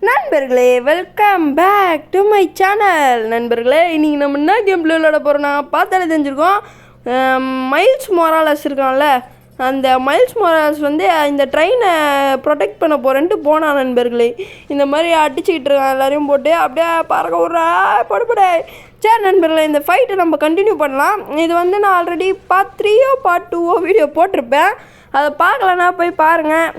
நண்பர்களே, welcome back to my channel. நண்பர்களே, இன்றைக்கி நம்ம என்ன கேம் விளையாட போகிறோன்னா பார்த்தாலே தெரிஞ்சிருக்கோம். மைல்ஸ் மொராலஸ் இருக்கான்ல, அந்த மைல்ஸ் மொராலஸ் வந்து இந்த ட்ரெயினை ப்ரொடெக்ட் பண்ண போகிறேன்ட்டு போனான். நண்பர்களே, இந்த மாதிரி அடிச்சுக்கிட்டு இருக்கான், எல்லோரையும் போட்டு அப்படியே பறக்க விட்றா படுபட. சரி நண்பர்களே, இந்த ஃபைட்டை நம்ம கண்டினியூ பண்ணலாம். இது வந்து நான் ஆல்ரெடி பார்ட் 3 பார்ட் 2 வீடியோ போட்டிருப்பேன். அதை பார்க்கலன்னா போய் பாருங்கள்,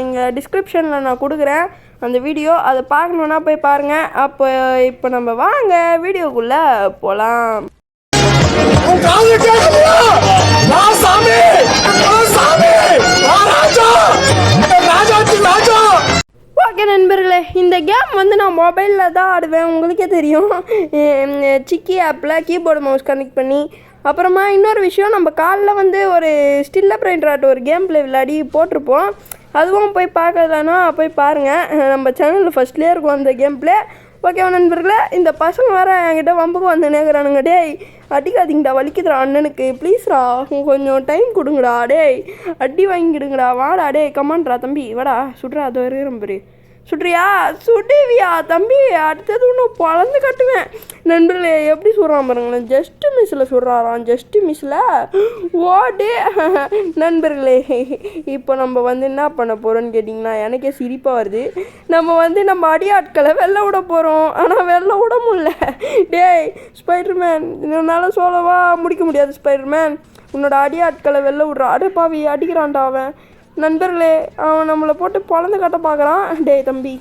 இங்கே டிஸ்கிரிப்ஷனில் நான் கொடுக்குறேன் அந்த வீடியோ. அதை பார்க்கணுன்னா போய் பாருங்கள். அப்போ இப்போ நம்ம வாங்க வீடியோக்குள்ளே போகலாம். ஓகே நண்பர்களே, இந்த கேம் வந்து நான் மொபைலில் தான் ஆடுவேன், உங்களுக்கே தெரியும். சிக்கி ஆப்பில் கீபோர்டு மவுஸ் கனெக்ட் பண்ணி. அப்புறமா இன்னொரு விஷயம், நம்ம காலில் வந்து ஒரு ஸ்டில்ல பிரைண்டராட்டு ஒரு கேம் பிளே விளையாடி போட்டிருப்போம். அதுவும் போய் பார்க்கலன்னா போய் பாருங்கள், நம்ம சேனலில் ஃபஸ்ட்லேயே இருக்கும் அந்த கேம் பிளே. ஓகேவா நண்பர்களே, இந்த பசங்க வேறு என்கிட்ட வம்புக்கு வந்து நேர்கிறானுங்க. டேய் அடிக்காதீங்கடா, வலிக்குதுடா அண்ணனுக்கு, ப்ளீஸ்ரா கொஞ்சம் டைம் கொடுங்கடா, டேய் அடி வாங்கிடுங்கடா, வாடா டேய் கமான்ட்ரா தம்பி வாடா, சுட்றா அது வரையும் ரொம்ப சுட்றியா சுடுவியா தம்பி, அடுத்தது இன்னும் பழந்து கட்டுவேன். நண்பர்களே எப்படி சொல்கிறான் பாருங்களேன், ஜஸ்ட்டு மிஸ்ஸில் சொல்கிறாராம், ஜஸ்ட்டு மிஸ்ஸில் ஓடே. நண்பர்களே, இப்போ நம்ம வந்து என்ன பண்ண போகிறோன்னு கேட்டிங்கன்னா எனக்கே சிரிப்பாக வருது. நம்ம அடியாட்களை வெளில விட போகிறோம், ஆனால் வெளில விட முடியல. டேய் ஸ்பைடர்மேன், என்னால் சோலவா முடிக்க முடியாது ஸ்பைடர்மேன், உன்னோட அடியாட்களை வெளில விட்றா. அடைப்பாவி அடிக்கிறான்டா அவன். நண்பர்களே, அவன் நம்மளை போட்டு பொழந்து கட்ட பார்க்குறான். டேய் தம்பி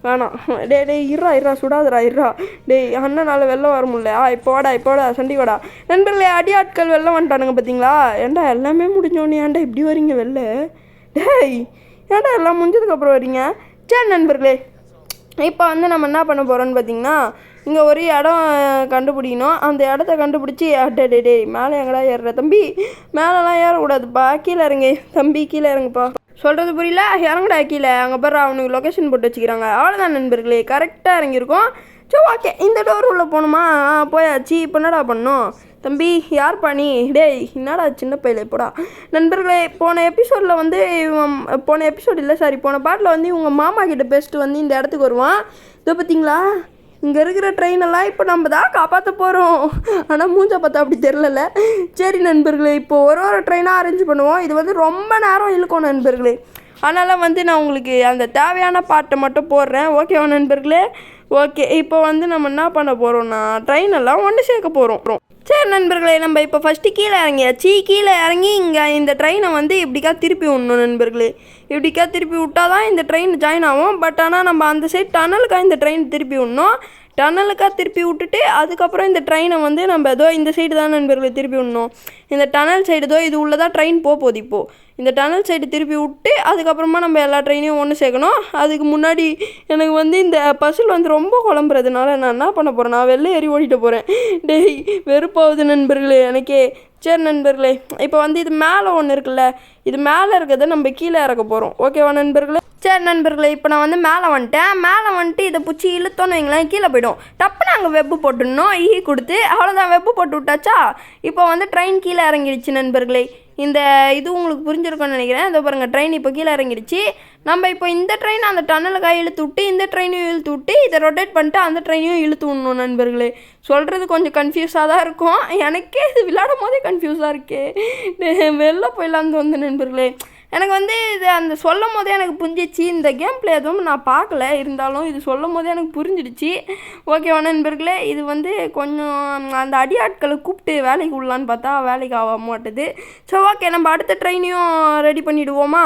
வேணாம், டே இருறா சுடாதரா இருறா. டேய் அண்ணனால் வெளில வர முடியல. இப்போ வாடா சண்டி வாடா. நண்பர்களே, அடியாட்கள் வெளில வந்துட்டானுங்க பார்த்தீங்களா. ஏன்டா எல்லாமே முடிஞ்சோடனே ஏன்டா இப்படி வரீங்க வெளில? டேய் ஏன்டா எல்லாம் முடிஞ்சதுக்கப்புறம் வரீங்க? சரி நண்பர்களே, இப்போ வந்து நம்ம என்ன பண்ண போகிறோன்னு பார்த்தீங்கன்னா, இங்கே ஒரு இடம் கண்டுபிடிக்கணும். அந்த இடத்த கண்டுபிடிச்சி டே மேலே எங்கடா ஏறுற தம்பி, மேலெலாம் ஏறக்கூடாதுப்பா, கீழே இறங்கு தம்பி, கீழே இறங்குப்பா. சொல்கிறது புரியல, இறங்குடா கீழே. அங்கே பாரு அவனுக்கு லொக்கேஷன் போட்டு வச்சுக்கிறாங்க. அவ்வளோதான் நண்பர்களே, கரெக்டாக இறங்கியிருக்கோம். சரி ஓகே, இந்த டோர் உள்ளே போகணுமா? போயாச்சு. இப்போ என்னடா பண்ணோம் தம்பி, யார் பண்ணி? டேய் என்னடா சின்ன பையில போடா. நண்பர்களே, போன எபிசோடில் வந்து போன பாட்டில் வந்து இவங்க மாமா கிட்ட பேசிட்டு வந்து இந்த இடத்துக்கு வருவான். இதை பார்த்தீங்களா, இங்கே இருக்கிற ட்ரெயினெல்லாம் இப்போ நம்ம தான் காப்பாற்ற போகிறோம். ஆனால் மூஞ்ச பார்த்தா அப்படி தெரிலல. சரி நண்பர்களே, இப்போ ஒரு ட்ரெயினாக அரேஞ்ச் பண்ணுவோம். இது வந்து ரொம்ப நேரம் இழுக்கும் நண்பர்களே, அதனால் வந்து நான் உங்களுக்கு அந்த தேவையான பாட்டை மட்டும் போடுறேன். ஓகேவா நண்பர்களே? ஓகே, இப்போ வந்து நம்ம என்ன பண்ண போகிறோம்னா ட்ரெயினெல்லாம் ஒன்று சேர்க்க போகிறோம். சரி நண்பர்களே, நம்ம இப்போ ஃபஸ்ட்டு கீழே இறங்கியாச்சு. கீழே இறங்கி இங்கே இந்த ட்ரெயினை வந்து இப்படிக்கா திருப்பி விடணும் நண்பர்களே. இப்படிக்கா திருப்பி விட்டால் தான் இந்த ட்ரெயின் ஜாயின் ஆகும். பட் ஆனால் நம்ம அந்த சைட் டனலுக்காக இந்த ட்ரெயின் திருப்பி விடணும். டனலுக்காக திருப்பி விட்டுட்டு அதுக்கப்புறம் இந்த ட்ரெயினை வந்து நம்ம ஏதோ இந்த சைடு தான் நண்பர்களை திருப்பி விடணும். இந்த டனல் சைடு ஏதோ இது உள்ளதான் ட்ரெயின் போகுது. இப்போது இந்த டனல் சைடு திருப்பி விட்டு அதுக்கப்புறமா நம்ம எல்லா ட்ரெயினையும் ஒன்று சேர்க்கணும். அதுக்கு முன்னாடி எனக்கு வந்து இந்த பசில் வந்து ரொம்ப குழம்புறதுனால நான் என்ன பண்ண போகிறேன், நான் வெளில ஏறி ஓடிட்டு போகிறேன். டேய் வெறுப்பாகுது நண்பர்களே எனக்கே. சரி நண்பர்களே, இப்போ வந்து இது மேலே ஒன்று இருக்குல்ல, இது மேலே இருக்கிறத நம்ம கீழே இறக்க போகிறோம். ஓகேவா நண்பர்களே? சரி நண்பர்களே, இப்போ நான் வந்து மேலே வந்துட்டு இதை பிடிச்சி இழுத்தோன்னு வைங்களேன், கீழே போய்டும். டப்புன்னு அங்கே வெப்பு போட்டுடணும், கொடுத்து அவ்வளோதான், வெப்பு போட்டு விட்டாச்சா. இப்போ வந்து ட்ரெயின் கீழே இறங்கிடுச்சு நண்பர்களே. இந்த இது உங்களுக்கு புரிஞ்சிருக்கும்னு நினைக்கிறேன். இதோ பாருங்கள், ட்ரெயின் இப்போ கீழே இறங்கிடுச்சு. நம்ம இப்போ இந்த ட்ரெயின் அந்த டன்னலுக்காக இழுத்து விட்டு இந்த ட்ரெயினையும் இழுத்து விட்டு இதை ரொட்டேட் பண்ணிட்டு அந்த ட்ரெயினையும் இழுத்து விடணும் நண்பர்களே. சொல்கிறது கொஞ்சம் கன்ஃபியூஸாக தான் இருக்கும், எனக்கே இது விளையாடும் போதே கன்ஃபியூஸாக இருக்கே. வெளில போயிடலான்னு வந்து நண்பர்களே, எனக்கு வந்து இது அந்த சொல்லும் போதே எனக்கு புரிஞ்சிச்சு. இந்த கேம் பிளே எதுவும் நான் பார்க்கல, இருந்தாலும் இது சொல்லும் போதே எனக்கு புரிஞ்சிடுச்சு. ஓகேவா நண்பர்களே? இது வந்து கொஞ்சம் அந்த அடியாட்களை கூப்பிட்டு வேலைக்கு விடலான்னு பார்த்தா வேலைக்கு ஆக மாட்டுது. ஸோ ஓகே, நம்ம அடுத்த ட்ரெயினையும் ரெடி பண்ணிவிடுவோமா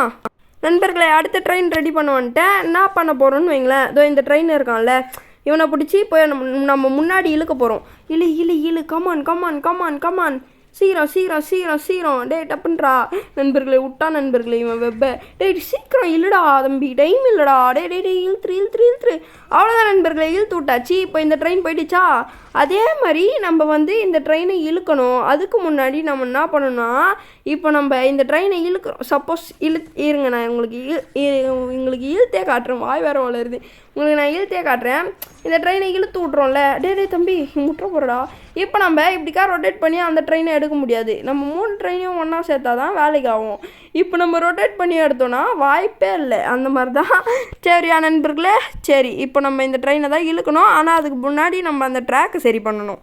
நண்பர்களே? அடுத்த ட்ரெயின் ரெடி பண்ண வந்துட்டேன். என்ன பண்ண போகிறோன்னு வைங்களேன், இதோ இந்த ட்ரெயின் இருக்கான்ல, இவனை பிடிச்சி போய் நம்ம முன்னாடி இழுக்க போகிறோம். இழு கமான் சீக்கிரம் டே டப்புன்றா. நண்பர்களே விட்டா நண்பர்களே இவன் வெப்ப. டேய் சீக்கிரம் இல்லைடா தம்பி, டைம் இல்லைடா. டே இழுத்துரு. அவ்வளோதான் நண்பர்களே, இழுத்து விட்டாச்சு. இப்போ இந்த ட்ரெயின் போயிடுச்சா. அதே மாதிரி நம்ம வந்து இந்த ட்ரெயினை இழுக்கணும். அதுக்கு முன்னாடி நம்ம என்ன பண்ணணும்னா, இப்போ நம்ம இந்த ட்ரெயினை இழுக்கிறோம். சப்போஸ் இருங்க, நான் உங்களுக்கு இழுத்தே காட்டுறேன், வாய் வேறு வளருது. உங்களுக்கு நான் இழுத்தே காட்டுறேன். இந்த ட்ரெயினை இழுத்து விட்றோம்ல, டே தம்பி முட்டுற போகிறடா. இப்போ நம்ம இப்படிக்கா ரொட்டேட் பண்ணி அந்த ட்ரெயினை எடுக்க முடியாது. நம்ம 3 ட்ரெயினையும் ஒன்றா சேர்த்தா தான் வேலைக்கு ஆகும். இப்போ நம்ம ரொட்டேட் பண்ணி எடுத்தோன்னா வாய்ப்பே இல்லை. அந்த மாதிரி தான். சரியா நண்பர்களே, சரி இப்போ நம்ம இந்த ட்ரெயினை தான் இழுக்கணும். ஆனால் அதுக்கு முன்னாடி நம்ம அந்த ட்ராக்கை சரி பண்ணணும்.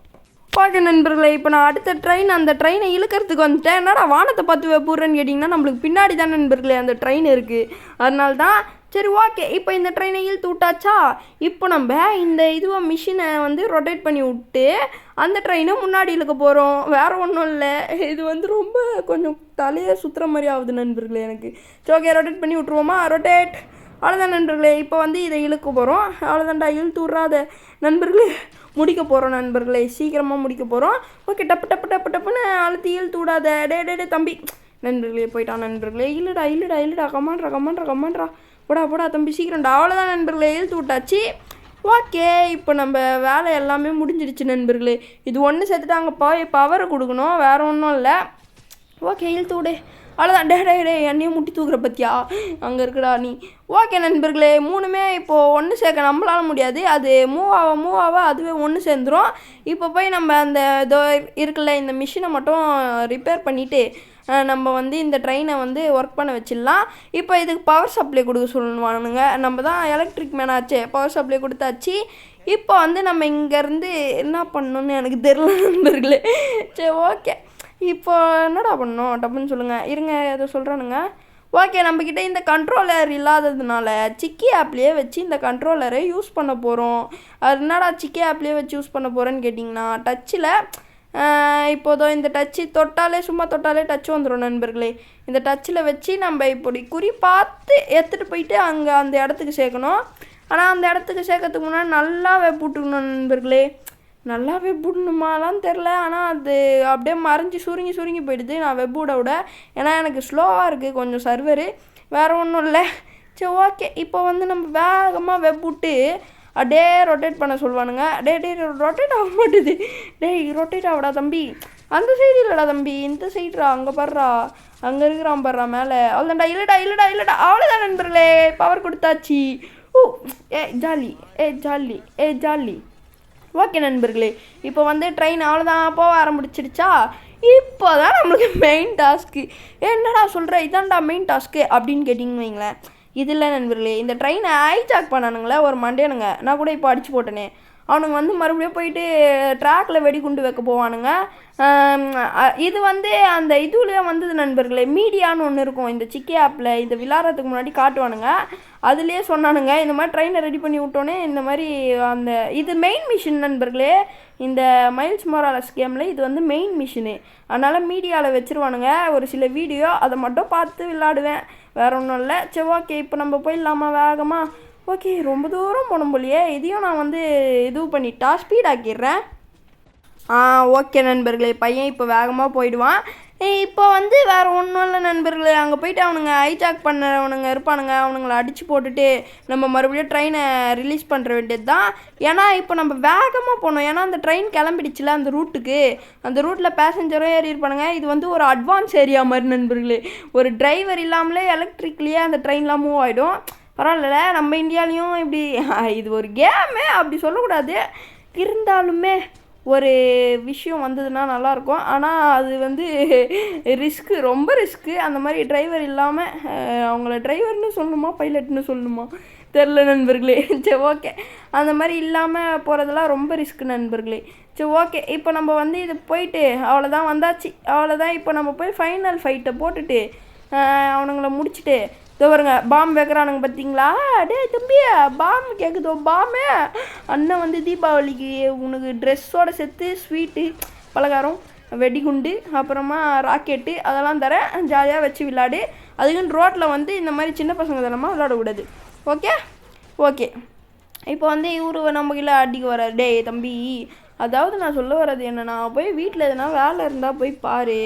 ஓகே நண்பர்களே, இப்போ நான் அடுத்த அந்த ட்ரெயினை இழுக்கிறதுக்கு வந்துட்டேன். என்னடா வானத்தை பார்த்து வைப்புறேன்னு கேட்டிங்கன்னா, நம்மளுக்கு பின்னாடி தான் நண்பர்களே அந்த ட்ரெயின் இருக்குது. அதனால தான். சரி ஓகே, இப்போ இந்த ட்ரெயினை இழுத்து விட்டாச்சா. இப்போ நம்ம இந்த மிஷினை வந்து ரொட்டேட் பண்ணி விட்டு அந்த ட்ரெயினை முன்னாடி இழுக்க போகிறோம். வேறு ஒன்றும் இல்லை. இது வந்து ரொம்ப கொஞ்சம் தலையை சுற்றுற மாதிரி ஆகுது நண்பர்களே எனக்கு. சரி ஓகே, ரொட்டேட் பண்ணி விட்ருவோமா. ரொட்டேட். அவ்வளோதான் நண்பர்களே, இப்போ வந்து இதை இழுக்க போகிறோம். அவ்வளோதான்டா, இழுத்து விட்றாத நண்பர்களே. முடிக்க போகிறோம் நண்பர்களே, சீக்கிரமாக முடிக்க போகிறோம். ஓகே, டப்புன்னு அழுத்தி இழுத்து விடாத. டே தம்பி நண்பர்களே போயிட்டான் நண்பர்களே. இல்லைடா கமாண்ட்ரா போடா தம்பி சீக்கிரம்டா. அவ்வளோதான் நண்பர்களே, இழுத்து விட்டாச்சு. ஓகே, இப்போ நம்ம வேலை எல்லாமே முடிஞ்சிடுச்சு நண்பர்களே. இது ஒன்று சேர்த்துட்டு அங்கே போய் பவரை கொடுக்கணும், வேறு ஒன்றும் இல்லை. ஓகே, இழுத்து விடு. அவ்வளோதான். டே என்னையும் முட்டி தூக்குற பற்றியா அங்கே இருக்குடா நீ. ஓகே நண்பர்களே, 3மே இப்போது ஒன்று சேர்க்க நம்மளால் முடியாது. அது மூவ் ஆக அதுவே ஒன்று சேர்ந்துடும். இப்போ போய் நம்ம அந்த இதோ இருக்குல்ல இந்த மிஷினை மட்டும் ரிப்பேர் பண்ணிவிட்டு நம்ம வந்து இந்த ட்ரெயினை வந்து ஒர்க் பண்ண வச்சிடலாம். இப்போ இதுக்கு பவர் சப்ளை கொடுக்க சொல்லுவானுங்க. நம்ம தான் எலக்ட்ரிக் மேன் ஆச்சே, பவர் சப்ளை கொடுத்தாச்சு. இப்போ வந்து நம்ம இங்கேருந்து என்ன பண்ணணுன்னு எனக்கு தெரியல நண்பர்களே. சரி ஓகே, இப்போ என்னடா பண்ணோம் டப்புன்னு சொல்லுங்கள். இருங்க எதை சொல்கிறானுங்க. ஓகே, நம்மக்கிட்ட இந்த கண்ட்ரோலர் இல்லாததுனால சிக்கி ஆப்லேயே வச்சு இந்த கண்ட்ரோலரை யூஸ் பண்ண போகிறோம். அது என்னடா சிக்கி ஆப்லேயே வச்சு யூஸ் பண்ண போகிறேன்னு கேட்டிங்கன்னா, டச்சில் இப்போதோ இந்த டச்சு சும்மா தொட்டாலே டச் வந்துடும் நண்பர்களே. இந்த டச்சில் வச்சு நம்ம இப்படி குறி பார்த்து எடுத்துகிட்டு போயிட்டு அங்கே அந்த இடத்துக்கு சேர்க்கணும். ஆனால் அந்த இடத்துக்கு சேர்க்கறதுக்கு முன்னாடி நல்லா வெப்புட்டுக்கணும் நண்பர்களே. நல்லா வெப்புடணுமாலாம் தெரில, ஆனால் அது அப்படியே மறைஞ்சி சுருங்கி போயிடுது நான் வெப்புட. ஏன்னா எனக்கு ஸ்லோவாக இருக்குது கொஞ்சம் சர்வரு, வேறு ஒன்றும் இல்லை. சரி ஓகே, இப்போ வந்து நம்ம வேகமாக வெப்புட்டு அப்படியே ரொட்டேட் பண்ண சொல்லுவானுங்க. டே ரொட்டேட் ஆக மாட்டுது. ரொட்டேட் ஆகடா தம்பி. அந்த சைடு இல்லைடா தம்பி, இந்த சைடுரா. அங்கே படுறா, அங்கே இருக்கிறான் படுறா மேலே. அவ்வளோதான்டா. இல்லைடா. அவ்வளோதான் நண்பர்களே, பவர் கொடுத்தாச்சு. ஜாலி. ஓகே நண்பர்களே, இப்போ வந்து ட்ரெயின் அவ்வளோதான் போக ஆரம்பிச்சிடுச்சா. இப்போ தான் நம்மளுக்கு மெயின் டாஸ்க்கு. என்னடா சொல்கிற, இதான்டா மெயின் டாஸ்க்கு அப்படின்னு கேட்டிங்கன்னு வைங்களேன். இது இல்லை நண்பர்களே, இந்த ட்ரெயினை ஹைஜாக் பண்ணானுங்களே ஒரு மண்டேனுங்க. நான் கூட இப்போ அடிச்சு போட்டேனே. அவனுங்க வந்து மறுபடியும் போயிட்டு ட்ராக்கில் வெடிகுண்டு வைக்க போவானுங்க. இது வந்து அந்த இதுலேயே வந்தது நண்பர்களே, மீடியான்னு ஒன்று இருக்கும் இந்த சிக்கி ஆப்பில். இந்த விளாட்றதுக்கு முன்னாடி காட்டுவானுங்க. அதுலேயே சொன்னானுங்க இந்த மாதிரி ட்ரெயினை ரெடி பண்ணி விட்டோன்னே இந்த மாதிரி அந்த இது மெயின் மிஷின் நண்பர்களே. இந்த மைல்ஸ் மொராலஸ் கேமில் இது வந்து மெயின் மிஷினு. அதனால் மீடியாவில் வச்சுருவானுங்க ஒரு சில வீடியோ, அதை மட்டும் பார்த்து விளாடுவேன், வேறு ஒன்றும் இல்லை. சரி ஓகே, இப்போ நம்ம போயிடலாமா வேகமாக. ஓகே, ரொம்ப தூரம் போகணும் போலியே. இதையும் நான் வந்து பண்ணிட்டா ஸ்பீட் ஆக்கிடுறேன். ஓகே நண்பர்களே, பையன் இப்போ வேகமாக போயிடுவான். இப்போ வந்து வேறு ஒன்றும் இல்லை நண்பர்களே. அங்கே போயிட்டு அவனுங்க ஹைஜாக் பண்ணவனுங்க இருப்பானுங்க, அவனுங்களை அடித்து போட்டுட்டு நம்ம மறுபடியும் ட்ரெயினை ரிலீஸ் பண்ணுற வேண்டியது தான். ஏன்னா இப்போ நம்ம வேகமாக போனோம். ஏன்னா அந்த ட்ரெயின் கிளம்பிடுச்சுல அந்த ரூட்டுக்கு. அந்த ரூட்டில் பேசஞ்சரும் ஏறி இருப்பானுங்க. இது வந்து ஒரு அட்வான்ஸ் ஏரியா மாதிரி நண்பர்களே. ஒரு டிரைவர் இல்லாமலே எலக்ட்ரிக்லேயே அந்த ட்ரெயின்லாம் மூவ் ஆகிடும். பரவாயில்ல, நம்ம இந்தியாலையும் இப்படி இது ஒரு கேமு அப்படி சொல்லக்கூடாது. இருந்தாலுமே ஒரு விஷயம் வந்ததுன்னா நல்லாயிருக்கும். ஆனால் அது வந்து ரொம்ப ரிஸ்க்கு. அந்த மாதிரி டிரைவர் இல்லாமல் அவங்கள டிரைவர்னு சொல்லணுமா பைலட்னு சொல்லணுமா தெரில நண்பர்களே. சரி ஓகே, அந்த மாதிரி இல்லாமல் போகிறதெல்லாம் ரொம்ப ரிஸ்க்கு நண்பர்களே. சரி ஓகே, இப்போ நம்ம வந்து இது போயிட்டு அவ்வளோதான் வந்தாச்சு. அவ்வளோதான், இப்போ நம்ம போய் ஃபைனல் ஃபைட்டை போட்டுட்டு அவனுங்களை முடிச்சுட்டு இதோ வருங்க பாம் வைக்கிறானுங்க பார்த்தீங்களா. டே தம்பி, பாம் கேட்குதோ பாமே. அண்ணன் வந்து தீபாவளிக்கு உனக்கு ட்ரெஸ்ஸோடு சேர்த்து ஸ்வீட்டு பலகாரம் வெடிகுண்டு அப்புறமா ராக்கெட்டு அதெல்லாம் தரேன், ஜாலியாக வச்சு விளையாடு. அதுக்குன்னு ரோட்டில் வந்து இந்த மாதிரி சின்ன பசங்க தனமாக விளையாடக்கூடாது. ஓகே இப்போ வந்து இவரு நம்மக்கிட்ட அடிக்க வர்றாரு. டே தம்பி, அதாவது நான் சொல்ல வர்றது என்னன்னா, போய் வீட்டில் எதுனா வேலை இருந்தால் போய் பாரு,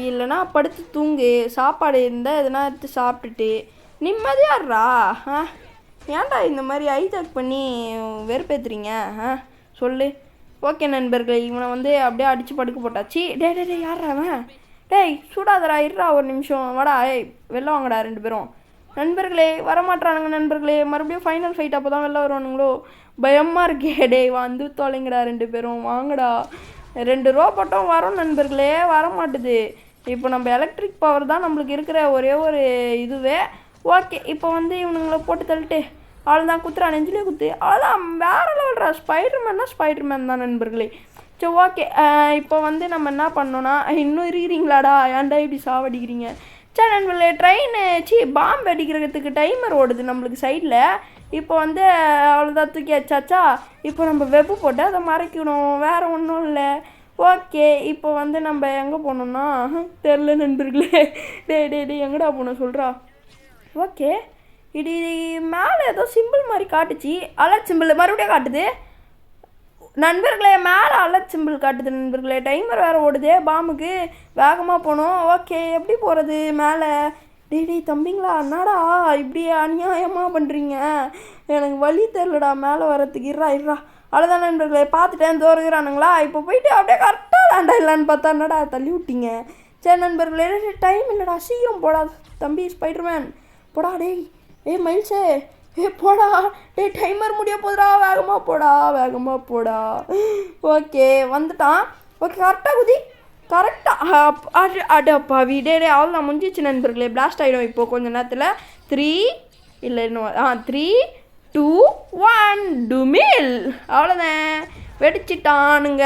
இல்லைனா படுத்து தூங்கு, சாப்பாடு இருந்தால் எதுனா எடுத்து சாப்பிட்டுட்டு நிம்மதியாடுறா. ஏன்டா இந்த மாதிரி ஹைஜாக் பண்ணி வெறுப்பேற்றுறீங்க சொல்லு. ஓகே நண்பர்கள், இவனை வந்து அப்படியே அடித்து படுக்க போட்டாச்சு. டே யாரா அவன்? டேய் சூடாதரா, இருறா ஒரு நிமிஷம் வாடா. வெளில வாங்கடா 2 பேரும். நண்பர்களே வரமாட்டானுங்க நண்பர்களே. மறுபடியும் ஃபைனல் ஃபைட் அப்போ தான் வெளில வருவானுங்களோ, பயமாக இருக்கே. டே வந்து தொலைங்கடா 2 பேரும், வாங்கடா. 2 ரோபோட்டும் வரும் நண்பர்களே, வரமாட்டுது. இப்போ நம்ம எலக்ட்ரிக் பவர் தான் நம்மளுக்கு இருக்கிற ஒரே ஒரு இதுவே. ஓகே இப்போ வந்து இவனுங்களை போட்டு தள்ளிட்டு அவ்வளோதான், குத்துறா நெஞ்சிலே குத்து, அவ்வளோதான். வேறு லெவல்ரா. ஸ்பைடர்மேன் தான் நண்பர்களே. சரி ஓகே இப்போ வந்து நம்ம என்ன பண்ணோன்னா, இன்னும் இருக்கிறீங்களாடா, ஏன்டா இப்படி சாவடிக்கிறீங்க. சரி நண்பர்களே, பாம்பு அடிக்கிறதுக்கு டைமர் ஓடுது நம்மளுக்கு சைடில். இப்போ வந்து அவ்வளோதான், தூக்கி வச்சாச்சா. இப்போ நம்ம வெப்பு போட்டு அதை மறைக்கணும், வேறு ஒன்றும் இல்லை. ஓகே இப்போ வந்து நம்ம எங்கே போகணுன்னா தெரில நண்பர்களே. டே எங்கடா போகணும் சொல்கிறா. ஓகே இது மேலே ஏதோ சிம்பிள் மாதிரி காட்டுச்சு, அலர்ட் சிம்பிள் மறுபடியும் காட்டுது நண்பர்களே. மேலே அலர்ட் சிம்பிள் காட்டுது நண்பர்களே. டைமர் வேறு ஓடுதே பாம்புக்கு, வேகமாக போகணும். ஓகே எப்படி போகிறது மேலே. டே தம்பிங்களா, என்னடா இப்படி அநியாயமாக பண்ணுறீங்க, எனக்கு வழி தெரிலடா மேலே வரத்துக்கு. இருறா அவ்வளோதான் நண்பர்களே, பார்த்துட்டேன் தோறுகிறானுங்களா. இப்போ போயிட்டு அப்படியே கரெக்டாக லேண்ட் ஆகிடலான்னு பார்த்தா என்னடா தள்ளி விட்டீங்க. சரி நண்பர்களே, டைம் இல்லைடா, சீக்கிரம் போடா தம்பி ஸ்பைடர்மேன், போடா. மைல்ஸே போடா. டைமர் முடிய போதுடா, வேகமாக போடா. ஓகே வந்துட்டான். ஓகே கரெக்டாக குதி, கரெக்டாக அடப்பா வீடே. அவ்வளோதான் முடிஞ்சிச்சு நண்பர்களே, பிளாஸ்ட் ஆகிடும் இப்போது கொஞ்சம் நேரத்தில். 3 இல்லை இன்னும் 3 2 1 டுமில். அவ்வளோதான் வெடிச்சிட்டானுங்க.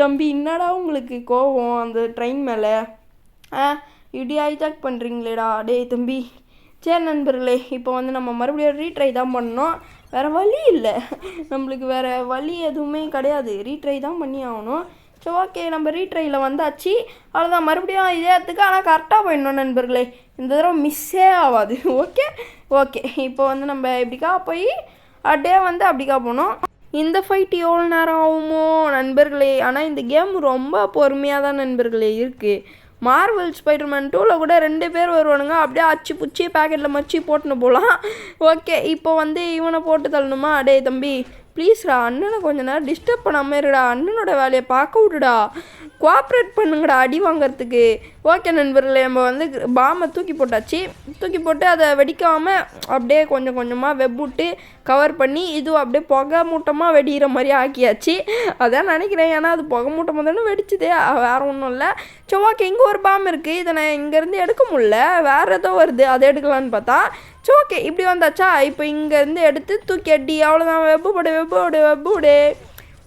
தம்பி என்னடா உங்களுக்கு கோவம் அந்த ட்ரெயின் மேலே, இப்படி ஹைஜாக் பண்ணுறீங்களேடா. தம்பி. சரி நண்பர்களே, இப்போ வந்து நம்ம மறுபடியும் ரீட்ரை தான் பண்ணோம், வேறு வழி இல்லை நம்மளுக்கு, வேறு வழி எதுவுமே கிடையாது, ரீட்ரை தான் பண்ணி ஆகணும். சரி ஓகே நம்ம ரீட்ரையில் வந்தாச்சு. அவ்வளோதான் மறுபடியும் இதே இடத்துக்கு, ஆனால் கரெக்டாக போயிடணும் நண்பர்களே, இந்த தடவை மிஸ்ஸே ஆகாது. ஓகே இப்போ வந்து நம்ம இப்படிக்கா போய் அப்படியே வந்து அப்படிக்கா போனோம். இந்த ஃபைட் எவ்வளோ நேரம் ஆகுமோ நண்பர்களே. ஆனால் இந்த கேம் ரொம்ப பொறுமையாக தான் நண்பர்களே இருக்குது. மார்வல் ஸ்பைடர்மேன் 2ல் கூட 2 பேர் வருவானுங்க, அப்படியே அச்சு புச்சி பேக்கெட்டில் மச்சி போட்டுன்னு போகலாம். ஓகே இப்போ வந்து இவனை போட்டு தள்ளணுமா. தம்பி ப்ளீஸ்டா, அண்ணனை கொஞ்சம் நேரம் டிஸ்டர்ப் பண்ணாமல் இருடா, அண்ணனோட வேலையை பார்க்க விடுடா, கோஆப்ரேட் பண்ணுங்கடா அடி வாங்கிறதுக்கு. ஓகே நண்பர்களே, நம்ம வந்து பாம்பை தூக்கி போட்டு அதை வெடிக்காமல் அப்படியே கொஞ்சம் கொஞ்சமாக வெப்புட்டு கவர் பண்ணி இது அப்படியே புகை மூட்டமாக வெடிக்கிற மாதிரி ஆக்கியாச்சு. அதான் நினைக்கிறேன், ஏன்னா அது புகை மூட்டமாக தானே வெடிச்சுதே, வேறு ஒன்றும் இல்லை. சரி ஓகே இங்கே ஒரு பாம்பு இருக்குது, இதை நான் இங்கேருந்து எடுக்க முடியல, வேறு ஏதோ வருது அதை எடுக்கலான்னு பார்த்தா. சரி ஓகே இப்படி வந்தாச்சா. இப்போ இங்கேருந்து எடுத்து தூக்கி அடி, அவ்வளோதான். வெப்பு போடு.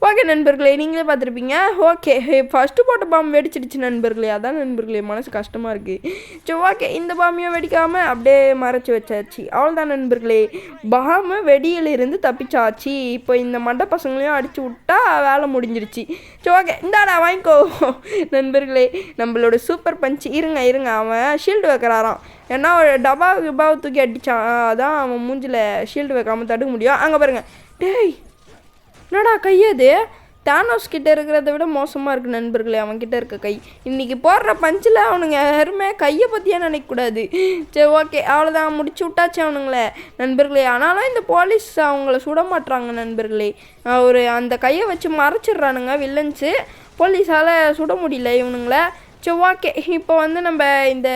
ஓகே நண்பர்களே, நீங்களே பார்த்துருப்பீங்க. ஓகே ஃபஸ்ட்டு போட்ட பாம்பு வெடிச்சிடுச்சு நண்பர்களே, அதான் நண்பர்களே மனசு கஷ்டமாக இருக்குது. சரி ஓகே இந்த பாம்பையும் வெடிக்காமல் அப்படியே மறைச்சி வச்சாச்சு. அவ்வளோதான் நண்பர்களே, பாம்பு வெடியிலிருந்து தப்பிச்சாச்சு. இப்போ இந்த மண்டை பசங்களையும் அடித்து விட்டா வேலை முடிஞ்சிருச்சு. சரி ஓகே இந்தாடா வாங்கிக்கோ நண்பர்களே, நம்மளோட சூப்பர் பஞ்ச். இருங்க அவன் ஷீல்டு வைக்கிறாராம், ஏன்னா ஒரு டபாவை தூக்கி அடித்தான், அதான் அவன் மூஞ்சில் ஷீல்டு வைக்காமல் தடுக்க முடியும். அங்கே பாருங்கள். என்னடா கையது தானோஸ் கிட்டே இருக்கிறத விட மோசமாக இருக்குது நண்பர்களே அவன்கிட்ட இருக்க கை. இன்றைக்கி போடுற பஞ்சில் அவனுங்க யாருமே கையை பற்றியே நினைக்கக்கூடாது. சரி ஓகே அவ்வளோதான் முடிச்சு விட்டாச்சு அவனுங்களே நண்பர்களே. ஆனாலும் இந்த போலீஸ் அவங்கள சுட மாட்டுறாங்க நண்பர்களே, ஒரு அந்த கையை வச்சு மறைச்சிட்றானுங்க வில்லன்ஸு, போலீஸால் சுட முடியல இவனுங்கள. சரி ஓகே இப்போ வந்து நம்ம இந்த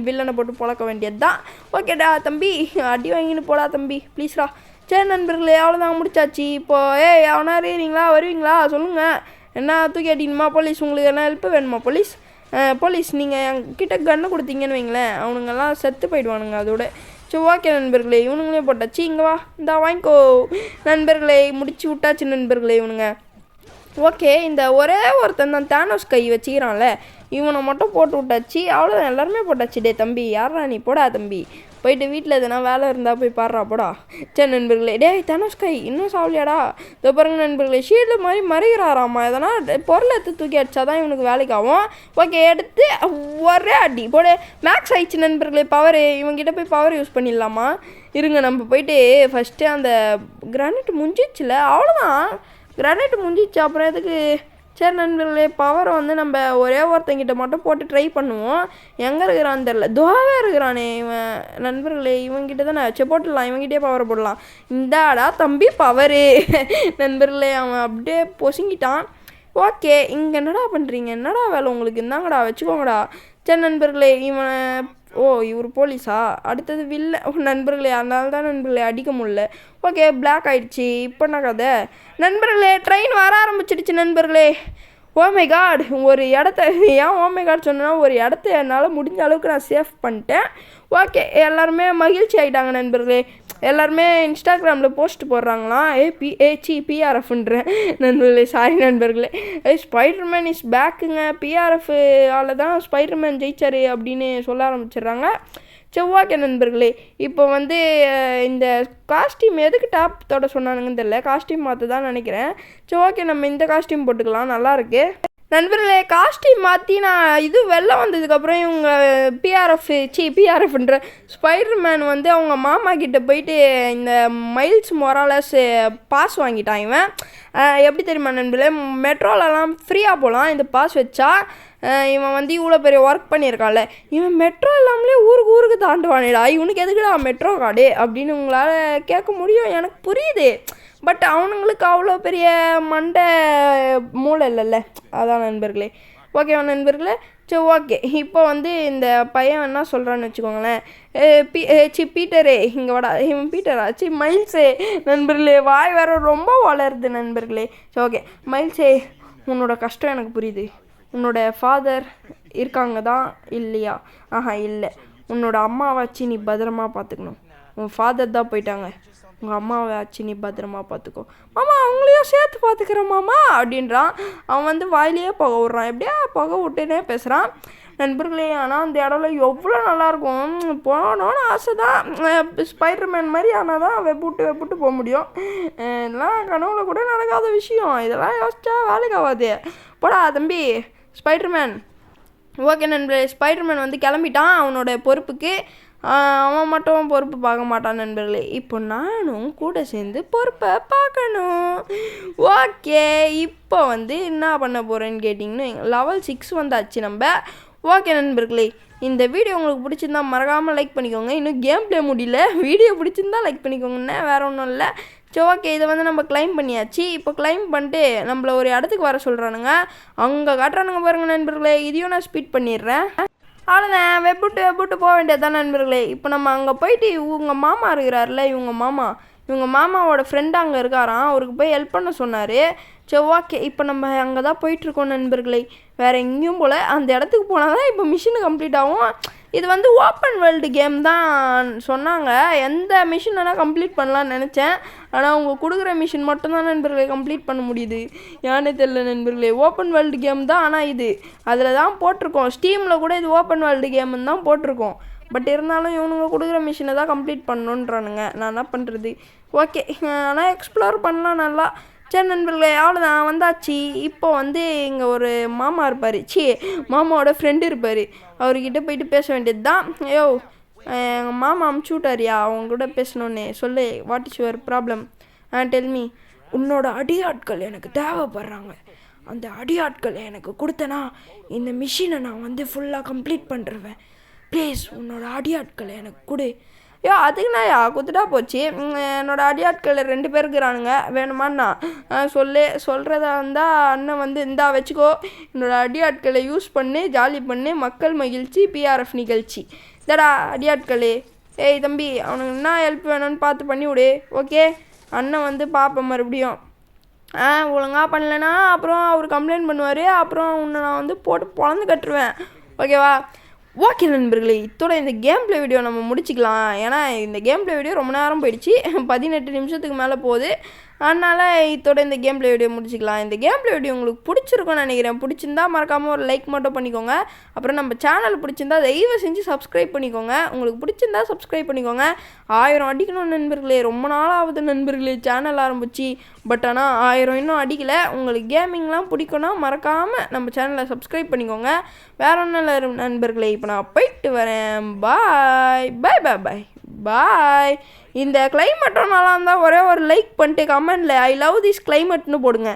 வில்லனை போட்டு பொழக்க வேண்டியது தான். ஓகேடா தம்பி, அடி வாங்கின்னு போடா தம்பி ப்ளீஸ்ரா. சரி நண்பர்களே அவ்வளோதான் முடிச்சாச்சு. இப்போது அவனா இருக்கிறீங்களா, வருவீங்களா சொல்லுங்கள், என்ன தூக்கி அடிக்கணுமா போலீஸ், உங்களுக்கு என்ன ஹெல்ப் வேணுமா போலீஸ் நீங்கள் என்கிட்ட கண்ணை கொடுத்தீங்கன்னு வைங்களேன், அவனுங்கெல்லாம் செத்து போயிடுவானுங்க அதோட. சரி ஓகே நண்பர்களே, இவனுங்களே போட்டாச்சு. இங்கே வா இந்தா வாங்கிக்கோ நண்பர்களே, முடிச்சு விட்டாச்சு நண்பர்களே இவனுங்க. ஓகே இந்த ஒரே ஒருத்தன் தான் தானோஸ் கை வச்சுக்கிறான்ல, இவனை மட்டும் போட்டு விட்டாச்சு. அவ்வளோதான் எல்லாருமே போட்டாச்சு. தம்பி யாரா நீ, போடா தம்பி, போயிட்டு வீட்டில் எதுனா வேலை இருந்தால் போய் பாடுறா போடா. சரி நண்பர்களே, தானோஸ் கை இன்னும் சாவலியாடா, இதோ பாருங்க நண்பர்களே ஷீல்டு மாதிரி மறைகிறாராம்மா, எதனா பொருளை எடுத்து தூக்கி அடிச்சா தான் இவனுக்கு வேலைக்கு ஆகும். ஓகே எடுத்து ஒரே அடி போடு, மேக்ஸ் ஆயிடுச்சு நண்பர்களே பவர். இவங்ககிட்ட போய் பவர் யூஸ் பண்ணிடலாமா, இருங்க நம்ம போயிட்டு ஃபஸ்ட்டு அந்த கிரானைட் முடிஞ்சிச்சுல, அவ்வளோதான் கிரானைட் முடிஞ்சிச்சு, அப்புறம் எதுக்கு. சரி நண்பர்களே பவரை வந்து நம்ம ஒரே ஒருத்தங்கிட்ட மட்டும் போட்டு ட்ரை பண்ணுவோம், எங்கே இருக்கிறான்னு தெரில, துவாவே இருக்கிறானே இவன் நண்பர்களே, இவங்கிட்ட தான் நான் வச்சு போட்டுடலாம், இவங்கிட்டே பவரை போடலாம். இந்தாடா தம்பி பவரு நண்பர்களே, அவன் அப்படியே பொசுங்கிட்டான். ஓகே இங்கே என்னடா பண்ணுறீங்க, என்னடா வேலை உங்களுக்கு, இருந்தாங்கடா வச்சுக்கோங்கடா. சரி நண்பர்களே இவனை ஓ இவர் போலீஸா, அடுத்தது வில்ல நண்பர்களே, அதனால தான் நண்பர்களே அடிக்க முடியல. ஓகே பிளாக் ஆகிடுச்சி. இப்போ என்ன கதை நண்பர்களே, ட்ரெயின் வர ஆரம்பிச்சிடுச்சு நண்பர்களே. ஓமை காட், ஒரு இடத்த ஏன் ஓமை காட் சொன்னா, ஒரு இடத்த என்னால் முடிஞ்ச அளவுக்கு நான் சேஃப் பண்ணிட்டேன். ஓகே எல்லாருமே மகிழ்ச்சி ஆகிட்டாங்க நண்பர்களே. எல்லாருமே இன்ஸ்டாகிராமில் போஸ்ட் போடுறாங்களாம். பிஆர்எஃப்ன்றேன் நண்பர்களே, சாரி நண்பர்களே. ஸ்பைடர்மேன் இஸ் பேக்குங்க, பிஆர்எஃப் ஆல் தான் ஸ்பைடர்மேன் ஜெயிச்சாரு அப்படின்னு சொல்ல ஆரம்பிச்சிடுறாங்க. செவ்வாய்க்கு நண்பர்களே, இப்போ வந்து இந்த காஸ்டியூம் எதுக்கு டாப் தொட சொன்னானுங்கன்னு தெரியல, காஸ்டியூம் மாற்ற தான் நினைக்கிறேன். செவ்வாய்க்கு நம்ம இந்த காஸ்டியூம் போட்டுக்கலாம், நல்லாயிருக்கு நண்பர்களே. காஸ்டியூம் மாற்றி நான் இது வெளில வந்ததுக்கப்புறம் இவங்க பிஆர்எஃப்ன்ற ஸ்பைடர்மேன் வந்து அவங்க மாமா கிட்டே போயிட்டு இந்த மைல்ஸ் மொராலஸ் பாஸ் வாங்கிட்டான். இவன் எப்படி தெரியுமா நண்பர்களே, மெட்ரோலலாம் ஃப்ரீயாக போகலாம் இந்த பாஸ் வச்சா. இவன் வந்து இவ்வளோ பெரிய ஒர்க் பண்ணியிருக்கான்ல, இவன் மெட்ரோ இல்லாமலே ஊருக்கு தாண்டுவானேடா, இவனுக்கு எதுக்குடா மெட்ரோ கார்டு அப்படின்னு உங்களால் கேட்க முடியும், எனக்கு புரியுது. பட் அவனுங்களுக்கு அவ்வளோ பெரிய மண்டை மூளை இல்லைல்ல, அதான் நண்பர்களே. ஓகேவா நண்பர்களே, சரி ஓகே. இப்போ வந்து இந்த பையன் என்ன சொல்கிறான்னு வச்சுக்கோங்களேன். பீட்டரே இங்கே வாடா, இவன் பீட்டரா மைல்ஸே நண்பர்களே, வாய் வேறு ரொம்ப வளருது நண்பர்களே. சரி ஓகே மைல்ஸே, உன்னோட கஷ்டம் எனக்கு புரியுது. உன்னோட ஃபாதர் இருக்காங்க தான் இல்லையா? இல்லை. உன்னோட அம்மாவாச்சு நீ பத்திரமா பார்த்துக்கணும். உன் ஃபாதர் தான் போயிட்டாங்க, உங்கள் அம்மாவை ஆச்சு நீ பத்திரமா பார்த்துக்கோ. மாமா அவங்களையும் சேர்த்து பார்த்துக்கிறேன் மாமா அப்படின்றான். அவன் வந்து வாயிலேயே புகை விட்றான், எப்படியா புகை விட்டுனே பேசுகிறான் நண்பர்களே. ஆனால் அந்த இடம்ல எவ்வளோ நல்லாயிருக்கும், போனோன்னு ஆசை தான். ஸ்பைடர்மேன் மாதிரி ஆனால் தான் வெப்புட்டு போக முடியும். இதெல்லாம் கனவுல கூட நடக்காத விஷயம், இதெல்லாம் யோசிச்சா வேலைக்கு ஆகாது. போடா தம்பி ஸ்பைடர்மேன். ஓகே நண்பர்களே, ஸ்பைடர்மேன் வந்து கிளம்பிட்டான் அவனோட பொறுப்புக்கு. அவன் மட்டும் பொறுப்பு பார்க்க மாட்டான் நண்பர்களே. இப்போ நானும் கூட சேர்ந்து பொறுப்பை பார்க்கணும். ஓகே இப்போ வந்து என்ன பண்ண போகிறேன்னு கேட்டிங்கன்னா, லெவல் 6 வந்தாச்சு நம்ம. ஓகே நண்பர்களே, இந்த வீடியோ உங்களுக்கு பிடிச்சிருந்தா மறக்காமல் லைக் பண்ணிக்கோங்க. இன்னும் கேம் ப்ளே முடியல, வீடியோ பிடிச்சிருந்தா லைக் பண்ணிக்கோங்கண்ணே, வேறு ஒன்றும் இல்லை. சரி ஓகே, இதை வந்து நம்ம கிளைம் பண்ணியாச்சு. இப்போ கிளைம் பண்ணிட்டு நம்மளை ஒரு இடத்துக்கு வர சொல்கிறானுங்க, அங்கே காட்டுறானுங்க பாருங்கள் நண்பர்களே. இதையும் நான் ஸ்பீட் பண்ணிடுறேன். அவ்வளோதான், வெப்புட்டு போக வேண்டியது தான் நண்பர்களே. இப்போ நம்ம அங்கே போயிட்டு இவங்க மாமா இருக்கிறார்ல, இவங்க மாமாவோட ஃப்ரெண்டு அங்கே இருக்காராம், அவருக்கு போய் ஹெல்ப் பண்ண சொன்னார். சரி ஓகே, இப்போ நம்ம அங்கே தான் போயிட்டுருக்கோம் நண்பர்களே, வேறு எங்கேயும் போல். அந்த இடத்துக்கு போனால் தான் இப்போ மிஷின் கம்ப்ளீட் ஆகும். இது வந்து ஓப்பன் வேர்ல்டு கேம் தான் சொன்னாங்க, எந்த மிஷின் வேணால் கம்ப்ளீட் பண்ணலான்னு நினச்சேன். ஆனால் அவங்க கொடுக்குற மிஷின் மட்டும்தான் நண்பர்களே கம்ப்ளீட் பண்ண முடியுது, ஏன்னே தெரியல நண்பர்களே. ஓப்பன் வேர்ல்டு கேம் தான், ஆனால் இது அதில் தான் போட்டிருக்கோம். ஸ்டீமில் கூட இது ஓப்பன் வேர்ல்டு கேம்னு தான் போட்டிருக்கோம். பட் இருந்தாலும் இவனுங்க கொடுக்குற மிஷினை தான் கம்ப்ளீட் பண்ணணுன்றானுங்க, நான் என்ன பண்ணுறது. ஓகே, ஆனால் எக்ஸ்ப்ளோர் பண்ணலாம் நல்லா. சரி நண்பர்களே, அவ்வளோதான் வந்தாச்சு. இப்போ வந்து இங்கே ஒரு மாமா இருப்பார், மாமாவோட ஃப்ரெண்டு இருப்பார், அவர்கிட்ட போயிட்டு பேச வேண்டியது தான். ஐயோ எங்கள் மாமா அமுச்சு விட்டாரியா, அவங்க கூட பேசணுன்னே, சொல்லு what is your problem, tell me. உன்னோட அடியாட்கள் எனக்கு தேவைப்படுறாங்க, அந்த அடியாட்களை எனக்கு கொடுத்தனா இந்த மிஷினை நான் வந்து ஃபுல்லாக கம்ப்ளீட் பண்ணுறேன். ப்ளீஸ் உன்னோட அடியாட்களை எனக்கு கொடு. அதுக்குண்ணா குத்துட்டா போச்சு. என்னோடய அடியாட்கள் 2 பேர் இருக்கிறானுங்க, வேணுமாண்ணா சொல்கிறதா இருந்தால் அண்ணன் வந்து இந்தா வச்சுக்கோ, என்னோடய அடியாட்களை யூஸ் பண்ணி ஜாலி பண்ணி மக்கள் மகிழ்ச்சி பிஆர்எஃப் நிகழ்ச்சி. இதடா அடியாட்களே. ஏய் தம்பி, அவனுக்கு என்ன ஹெல்ப் வேணும்னு பார்த்து பண்ணி விடு. ஓகே, அண்ணன் வந்து பார்ப்பேன் மறுபடியும். ஒழுங்காக பண்ணலைன்னா அப்புறம் அவர் கம்ப்ளைண்ட் பண்ணுவார், அப்புறம் உன்னை நான் வந்து போட்டு பொழந்து கட்டுருவேன். ஓகேவா? ஓகே நண்பர்களே, இதோட இந்த கேம் ப்ளே வீடியோ நம்ம முடிச்சிக்கலாம். ஏன்னா இந்த கேம் ப்ளே வீடியோ ரொம்ப நேரம் போயிடுச்சு, 18 நிமிஷத்துக்கு மேலே போகுது. அதனால் இதோட இந்த கேம் ப்ளே வீடியோ முடிச்சிக்கலாம். இந்த கேம் ப்ளே வீடியோ உங்களுக்கு பிடிச்சிருக்கும்னு நினைக்கிறேன். பிடிச்சிருந்தா மறக்காமல் ஒரு லைக் மட்டும் பண்ணிக்கோங்க. அப்புறம் நம்ம சேனல் பிடிச்சிருந்தா தயவு செஞ்சு சப்ஸ்கிரைப் பண்ணிக்கோங்க. உங்களுக்கு பிடிச்சிருந்தா சப்ஸ்கிரைப் பண்ணிக்கோங்க. 1000 அடிக்கணும் நண்பர்களே, ரொம்ப நாளாவது நண்பர்களே சேனல் ஆரம்பிச்சு. பட் ஆனால் 1000 இன்னும் அடிக்கலை. உங்களுக்கு கேமிங்லாம் பிடிக்கும்னா மறக்காமல் நம்ம சேனலை சப்ஸ்கிரைப் பண்ணிக்கோங்க. வேற ஒன்றும் இல்லை நண்பர்களே, இப்போ நான் போயிட்டு வரேன். பாய் பாய் பாய் பாய் பாய். இந்த கிளைமேட்டும் நல்லா இருந்தால் ஒரே ஒரு லைக் பண்ணிட்டு கமெண்டில் ஐ லவ் திஸ் கிளைமேட்னு போடுங்க.